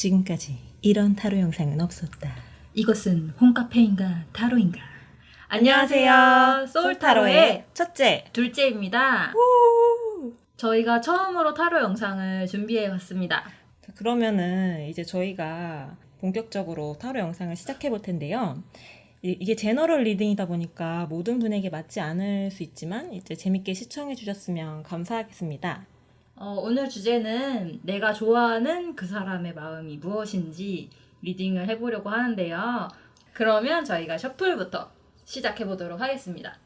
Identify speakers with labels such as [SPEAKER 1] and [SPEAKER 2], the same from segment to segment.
[SPEAKER 1] 지금까지 이런 타로 영상은 없었다.
[SPEAKER 2] 이것은 홈카페인가 타로인가?
[SPEAKER 1] 안녕하세요.
[SPEAKER 2] 소울타로의
[SPEAKER 1] 첫째.
[SPEAKER 2] 둘째입니다. 저희가 처음으로 타로 영상을 준비해 봤습니다.
[SPEAKER 1] 자, 그러면은 이제 저희가 본격적으로 타로 영상을 시작해 볼 텐데요. 이게 제너럴 리딩이다 보니까 모든 분에게 맞지 않을 수 있지만 이제 재밌게 시청해 주셨으면 감사하겠습니다.
[SPEAKER 2] 오늘 주제는 내가 좋아하는 그 사람의 마음이 무엇인지 리딩을 해보려고 하는데요. 그러면 저희가 셔플부터 시작해 보도록 하겠습니다.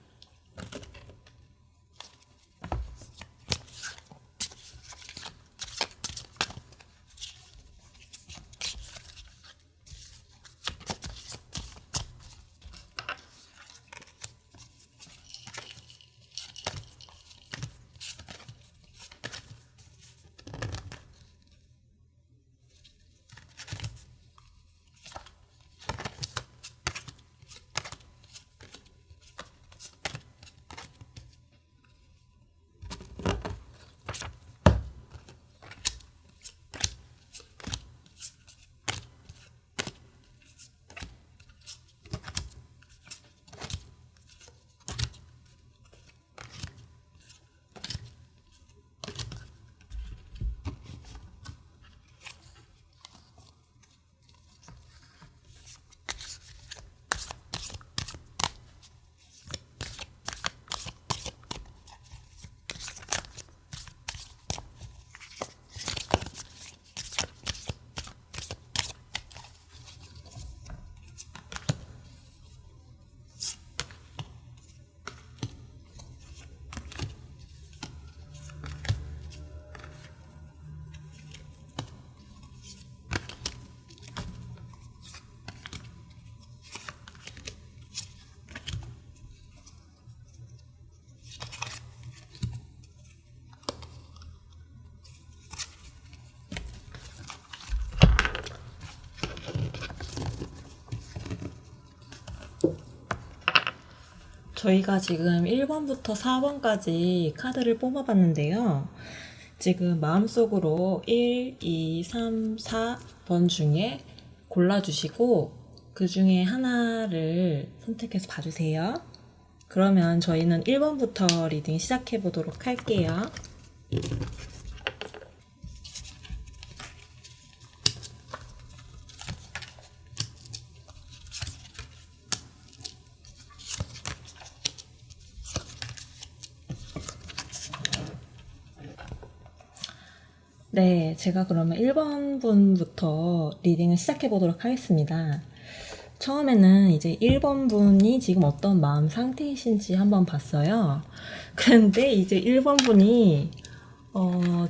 [SPEAKER 1] 저희가 지금 1번부터 4번까지 카드를 뽑아봤는데요. 지금 마음속으로 1, 2, 3, 4번 중에 골라주시고 그 중에 하나를 선택해서 봐주세요. 그러면 저희는 1번부터 리딩 시작해 보도록 할게요. 네, 제가 그러면 1번 분부터 리딩을 시작해 보도록 하겠습니다. 처음에는 이제 1번 분이 지금 어떤 마음 상태이신지 한번 봤어요. 그런데 이제 1번 분이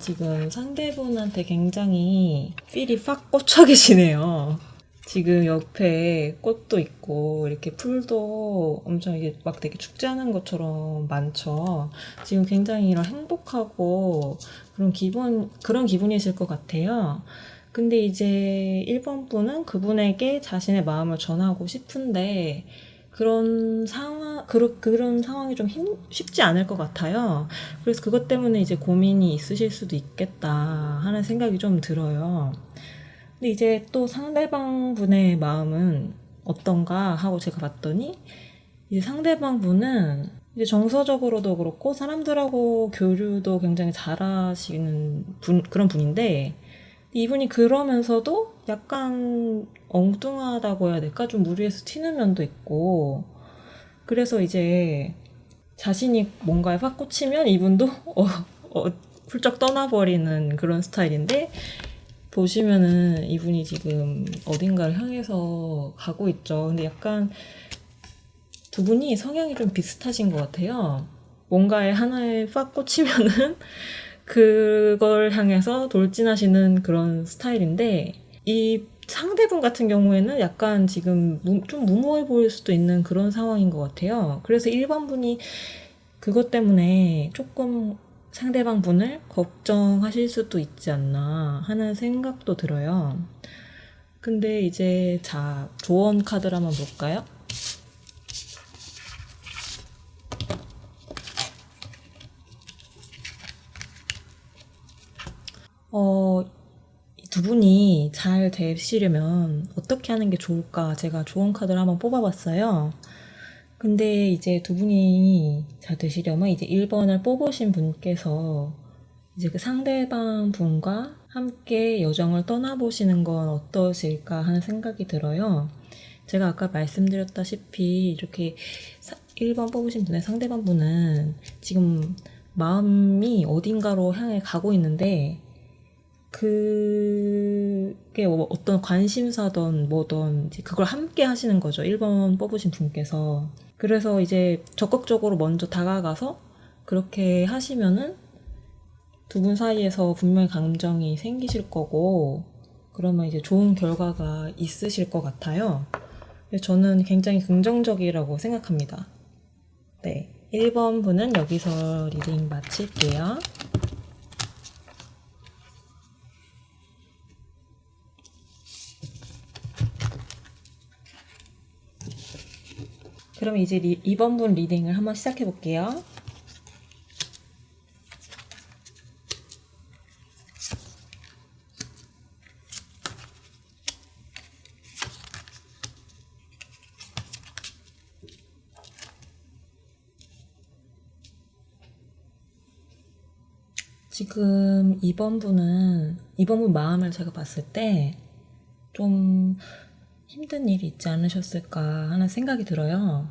[SPEAKER 1] 지금 상대분한테 굉장히 필이 팍 꽂혀 계시네요. 지금 옆에 꽃도 있고 이렇게 풀도 엄청 이게 막 되게 축제하는 것처럼 많죠. 지금 굉장히 이런 행복하고 그런 기분이실 것 같아요. 근데 이제 1번 분은 그분에게 자신의 마음을 전하고 싶은데 그런 상황이 좀 쉽지 않을 것 같아요. 그래서 그것 때문에 이제 고민이 있으실 수도 있겠다 하는 생각이 좀 들어요. 근데 이제 또 상대방 분의 마음은 어떤가 하고 제가 봤더니 이제 상대방 분은 이제 정서적으로도 그렇고 사람들하고 교류도 굉장히 잘하시는 그런 분인데 이분이 그러면서도 약간 엉뚱하다고 해야 될까? 좀 무리해서 튀는 면도 있고 그래서 이제 자신이 뭔가에 확 꽂히면 이분도 훌쩍 떠나버리는 그런 스타일인데 보시면은 이분이 지금 어딘가를 향해서 가고 있죠. 근데 약간 두 분이 성향이 좀 비슷하신 것 같아요. 뭔가에 하나에 팍 꽂히면은 그걸 향해서 돌진하시는 그런 스타일인데 이 상대분 같은 경우에는 약간 지금 좀 무모해 보일 수도 있는 그런 상황인 것 같아요. 그래서 1번 분이 그것 때문에 조금 상대방 분을 걱정하실 수도 있지 않나 하는 생각도 들어요. 근데 이제 자, 조언 카드를 한번 볼까요? 두 분이 잘 되시려면 어떻게 하는 게 좋을까 제가 조언 카드를 한번 뽑아봤어요. 근데 이제 두 분이 잘 되시려면 이제 1번을 뽑으신 분께서 이제 그 상대방 분과 함께 여정을 떠나보시는 건 어떠실까 하는 생각이 들어요. 제가 아까 말씀드렸다시피 이렇게 1번 뽑으신 분의 상대방 분은 지금 마음이 어딘가로 향해 가고 있는데 그게 어떤 관심사든 뭐든 이제 그걸 함께 하시는 거죠. 1번 뽑으신 분께서. 그래서 이제 적극적으로 먼저 다가가서 그렇게 하시면은 두 분 사이에서 분명히 감정이 생기실 거고 그러면 이제 좋은 결과가 있으실 것 같아요. 저는 굉장히 긍정적이라고 생각합니다. 네. 1번 분은 여기서 리딩 마칠게요. 그럼 이제 2번 분 리딩을 한번 시작해 볼게요. 지금 2번 분 마음을 제가 봤을 때 좀 힘든 일이 있지 않으셨을까 하는 생각이 들어요.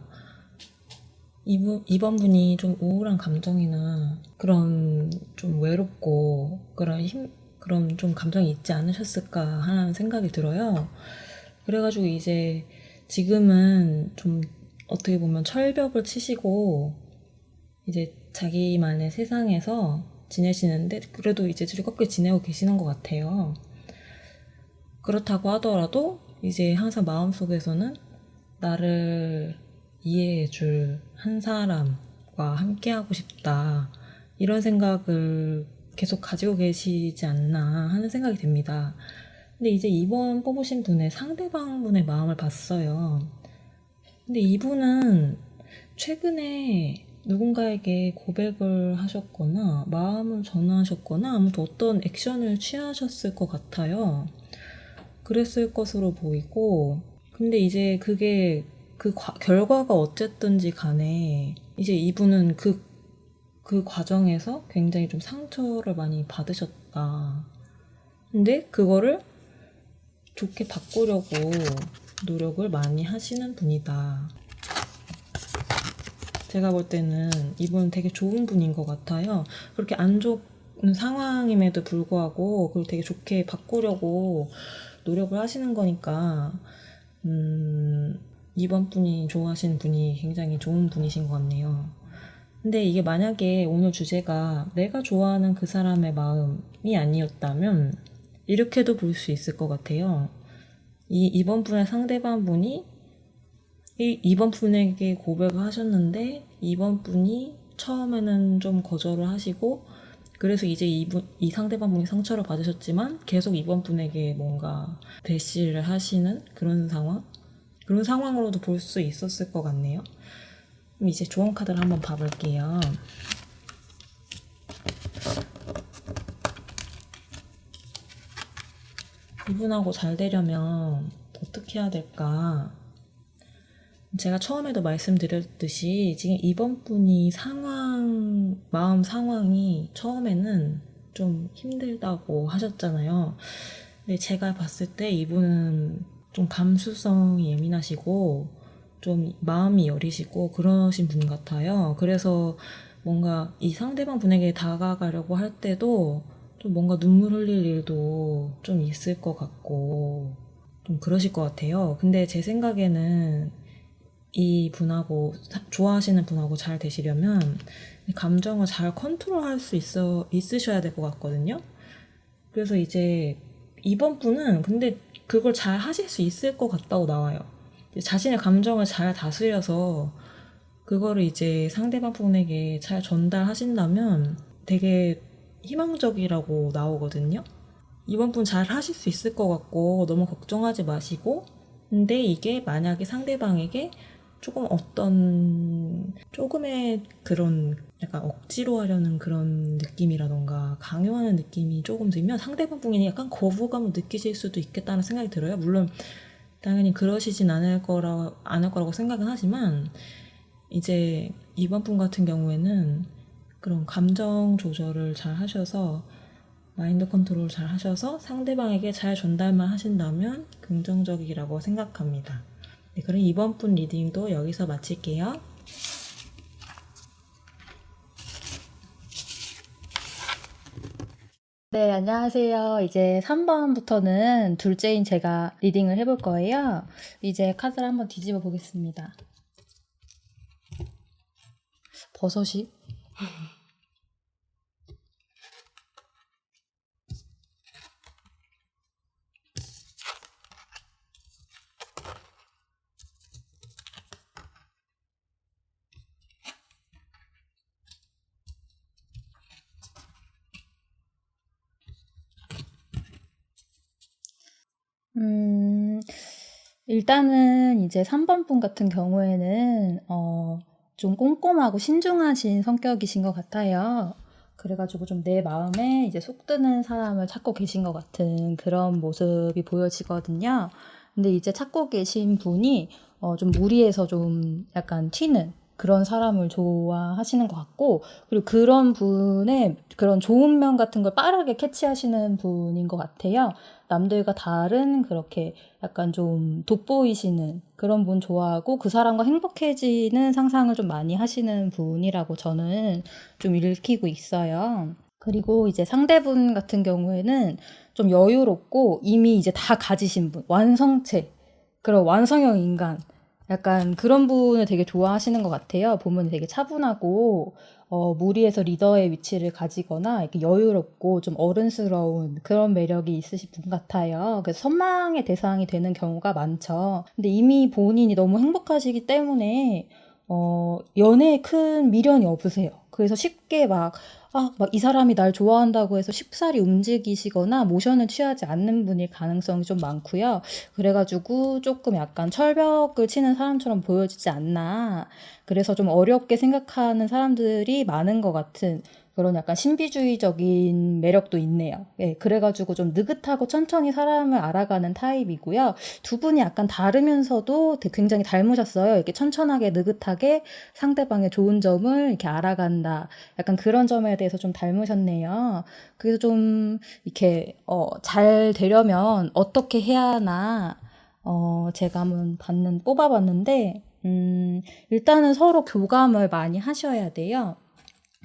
[SPEAKER 1] 2번 분이 좀 우울한 감정이나 그런 좀 외롭고 그런 좀 감정이 있지 않으셨을까 하는 생각이 들어요. 그래가지고 이제 지금은 좀 어떻게 보면 철벽을 치시고 이제 자기만의 세상에서 지내시는데 그래도 이제 즐겁게 지내고 계시는 것 같아요. 그렇다고 하더라도 이제 항상 마음속에서는 나를 이해해줄 한 사람과 함께하고 싶다. 이런 생각을 계속 가지고 계시지 않나 하는 생각이 듭니다. 근데 이제 2번 뽑으신 분의 상대방 분의 마음을 봤어요. 근데 이분은 최근에 누군가에게 고백을 하셨거나 마음을 전하셨거나 아무튼 어떤 액션을 취하셨을 것 같아요. 그랬을 것으로 보이고 근데 이제 그게 결과가 어쨌든지 간에 이제 이분은 그 과정에서 굉장히 좀 상처를 많이 받으셨다. 근데 그거를 좋게 바꾸려고 노력을 많이 하시는 분이다. 제가 볼 때는 이분은 되게 좋은 분인 것 같아요. 그렇게 안 좋은 상황임에도 불구하고 그걸 되게 좋게 바꾸려고 노력을 하시는 거니까 2번 분이 좋아하시는 분이 굉장히 좋은 분이신 것 같네요. 근데 이게 만약에 오늘 주제가 내가 좋아하는 그 사람의 마음이 아니었다면 이렇게도 볼 수 있을 것 같아요. 2번 분의 상대방 분이 2번 분에게 고백을 하셨는데 2번 분이 처음에는 좀 거절을 하시고 그래서 이제 이 상대방 분이 상처를 받으셨지만 계속 2번 분에게 뭔가 대시를 하시는 그런 상황으로도 볼 수 있었을 것 같네요. 그럼 이제 조언 카드를 한번 봐볼게요. 이분하고 잘 되려면 어떻게 해야 될까? 제가 처음에도 말씀드렸듯이 지금 이번 분이 마음 상황이 처음에는 좀 힘들다고 하셨잖아요. 근데 제가 봤을 때 이분은 좀 감수성이 예민하시고 좀 마음이 여리시고 그러신 분 같아요. 그래서 뭔가 이 상대방 분에게 다가가려고 할 때도 좀 뭔가 눈물 흘릴 일도 좀 있을 것 같고 좀 그러실 것 같아요. 근데 제 생각에는 이 분하고 좋아하시는 분하고 잘 되시려면 감정을 잘 컨트롤할 수 있으셔야 될 것 같거든요. 그래서 이제 이번 분은 근데 그걸 잘 하실 수 있을 것 같다고 나와요. 자신의 감정을 잘 다스려서 그거를 이제 상대방 분에게 잘 전달하신다면 되게 희망적이라고 나오거든요. 이번 분 잘 하실 수 있을 것 같고 너무 걱정하지 마시고 근데 이게 만약에 상대방에게 조금 어떤 조금의 그런 약간 억지로 하려는 그런 느낌이라던가 강요하는 느낌이 조금 들면 상대방 분이 약간 거부감을 느끼실 수도 있겠다는 생각이 들어요. 물론 당연히 그러시진 않을 거라고 생각은 하지만 이제 이번 분 같은 경우에는 그런 감정 조절을 잘 하셔서 마인드 컨트롤 잘 하셔서 상대방에게 잘 전달만 하신다면 긍정적이라고 생각합니다. 네, 그럼 이번 분 리딩도 여기서 마칠게요.
[SPEAKER 2] 네, 안녕하세요. 이제 3번부터는 둘째인 제가 리딩을 해볼 거예요. 이제 카드를 한번 뒤집어 보겠습니다. 버섯이? 일단은 이제 3번 분 같은 경우에는 좀 꼼꼼하고 신중하신 성격이신 것 같아요. 그래가지고 좀 내 마음에 이제 속 드는 사람을 찾고 계신 것 같은 그런 모습이 보여지거든요. 근데 이제 찾고 계신 분이 좀 무리해서 좀 약간 튀는 그런 사람을 좋아하시는 것 같고, 그리고 그런 분의 그런 좋은 면 같은 걸 빠르게 캐치하시는 분인 것 같아요. 남들과 다른 그렇게 약간 좀 돋보이시는 그런 분 좋아하고 그 사람과 행복해지는 상상을 좀 많이 하시는 분이라고 저는 좀 읽히고 있어요. 그리고 이제 상대분 같은 경우에는 좀 여유롭고 이미 이제 다 가지신 분, 완성체, 그런 완성형 인간, 약간 그런 분을 되게 좋아하시는 것 같아요. 보면 되게 차분하고 무리해서 리더의 위치를 가지거나 이렇게 여유롭고 좀 어른스러운 그런 매력이 있으신 분 같아요. 그래서 선망의 대상이 되는 경우가 많죠. 근데 이미 본인이 너무 행복하시기 때문에 연애에 큰 미련이 없으세요. 그래서 쉽게 막 이 사람이 날 좋아한다고 해서 쉽사리 움직이시거나 모션을 취하지 않는 분일 가능성이 좀 많고요. 그래가지고 조금 약간 철벽을 치는 사람처럼 보여지지 않나. 그래서 좀 어렵게 생각하는 사람들이 많은 것 같은 그런 약간 신비주의적인 매력도 있네요. 예, 그래가지고 좀 느긋하고 천천히 사람을 알아가는 타입이고요. 두 분이 약간 다르면서도 굉장히 닮으셨어요. 이렇게 천천하게 느긋하게 상대방의 좋은 점을 이렇게 알아간다. 약간 그런 점에 대해서 좀 닮으셨네요. 그래서 좀 이렇게 잘 되려면 어떻게 해야 하나 제가 한번 뽑아봤는데 일단은 서로 교감을 많이 하셔야 돼요.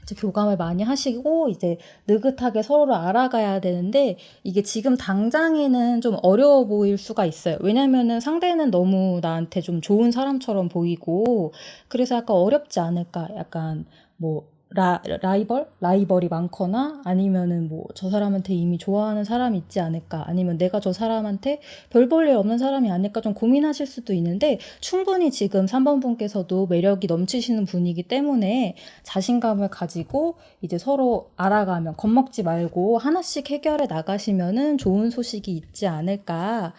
[SPEAKER 2] 이제 교감을 많이 하시고 이제 느긋하게 서로를 알아가야 되는데 이게 지금 당장에는 좀 어려워 보일 수가 있어요. 왜냐면은 상대는 너무 나한테 좀 좋은 사람처럼 보이고 그래서 약간 어렵지 않을까. 약간 뭐 라이벌이 많거나 아니면은 뭐 저 사람한테 이미 좋아하는 사람이 있지 않을까 아니면 내가 저 사람한테 별 볼 일 없는 사람이 아닐까 좀 고민하실 수도 있는데 충분히 지금 3번 분께서도 매력이 넘치시는 분이기 때문에 자신감을 가지고 이제 서로 알아가면 겁먹지 말고 하나씩 해결해 나가시면은 좋은 소식이 있지 않을까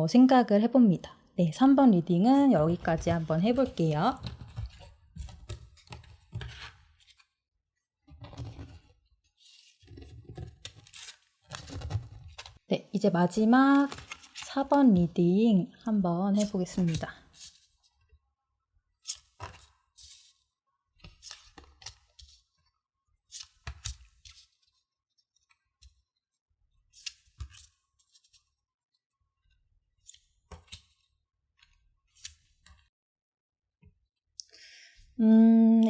[SPEAKER 2] 생각을 해봅니다. 네, 3번 리딩은 여기까지 한번 해볼게요. 네, 이제 마지막 4번 리딩 한번 해보겠습니다.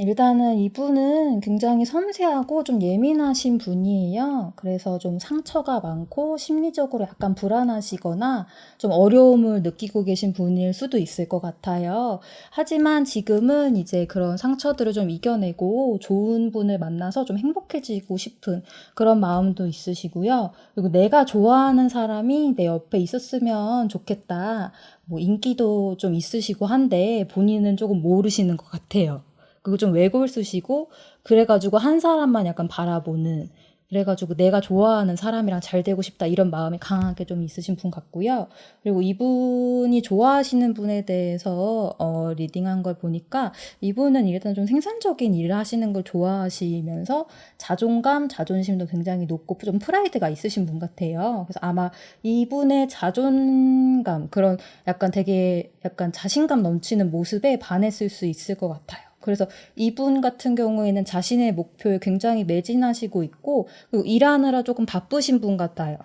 [SPEAKER 2] 일단은 이분은 굉장히 섬세하고 좀 예민하신 분이에요. 그래서 좀 상처가 많고 심리적으로 약간 불안하시거나 좀 어려움을 느끼고 계신 분일 수도 있을 것 같아요. 하지만 지금은 이제 그런 상처들을 좀 이겨내고 좋은 분을 만나서 좀 행복해지고 싶은 그런 마음도 있으시고요. 그리고 내가 좋아하는 사람이 내 옆에 있었으면 좋겠다. 뭐 인기도 좀 있으시고 한데 본인은 조금 모르시는 것 같아요. 그리고 좀 외골 쓰시고 그래가지고 한 사람만 약간 바라보는 그래가지고 내가 좋아하는 사람이랑 잘 되고 싶다 이런 마음이 강하게 좀 있으신 분 같고요. 그리고 이분이 좋아하시는 분에 대해서 리딩한 걸 보니까 이분은 일단 좀 생산적인 일을 하시는 걸 좋아하시면서 자존감, 자존심도 굉장히 높고 좀 프라이드가 있으신 분 같아요. 그래서 아마 이분의 자존감, 그런 약간 되게 약간 자신감 넘치는 모습에 반했을 수 있을 것 같아요. 그래서 이분 같은 경우에는 자신의 목표에 굉장히 매진하시고 있고, 그리고 일하느라 조금 바쁘신 분 같아요.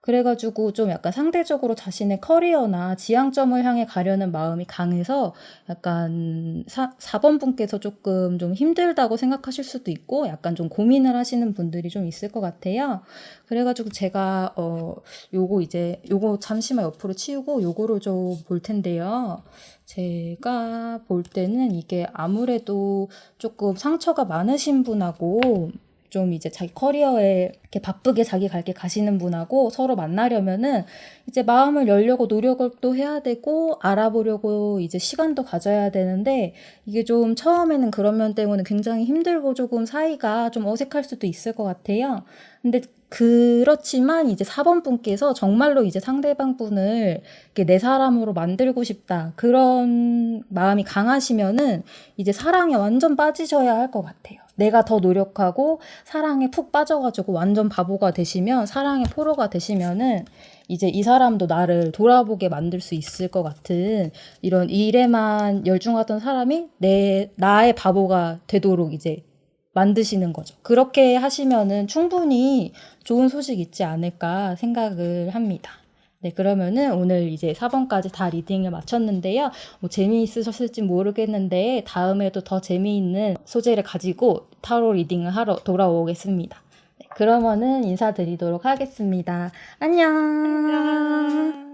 [SPEAKER 2] 그래가지고 좀 약간 상대적으로 자신의 커리어나 지향점을 향해 가려는 마음이 강해서 약간 4번 분께서 조금 좀 힘들다고 생각하실 수도 있고 약간 좀 고민을 하시는 분들이 좀 있을 것 같아요. 그래가지고 제가 요거 잠시만 옆으로 치우고 요거를 좀 볼 텐데요. 제가 볼 때는 이게 아무래도 조금 상처가 많으신 분하고 좀 이제 자기 커리어에 이렇게 바쁘게 자기 갈 길 가시는 분하고 서로 만나려면은 이제 마음을 열려고 노력을 또 해야 되고 알아보려고 이제 시간도 가져야 되는데 이게 좀 처음에는 그런 면 때문에 굉장히 힘들고 조금 사이가 좀 어색할 수도 있을 것 같아요. 근데 그렇지만 이제 4번 분께서 정말로 이제 상대방 분을 이렇게 내 사람으로 만들고 싶다. 그런 마음이 강하시면은 이제 사랑에 완전 빠지셔야 할 것 같아요. 내가 더 노력하고 사랑에 푹 빠져가지고 완전 바보가 되시면 사랑의 포로가 되시면은 이제 이 사람도 나를 돌아보게 만들 수 있을 것 같은 이런 일에만 열중하던 사람이 나의 바보가 되도록 이제 만드시는 거죠. 그렇게 하시면은 충분히 좋은 소식 있지 않을까 생각을 합니다. 네, 그러면은 오늘 이제 4번까지 다 리딩을 마쳤는데요. 뭐 재미있으셨을지 모르겠는데 다음에도 더 재미있는 소재를 가지고 타로 리딩을 하러 돌아오겠습니다. 네, 그러면은 인사드리도록 하겠습니다. 안녕.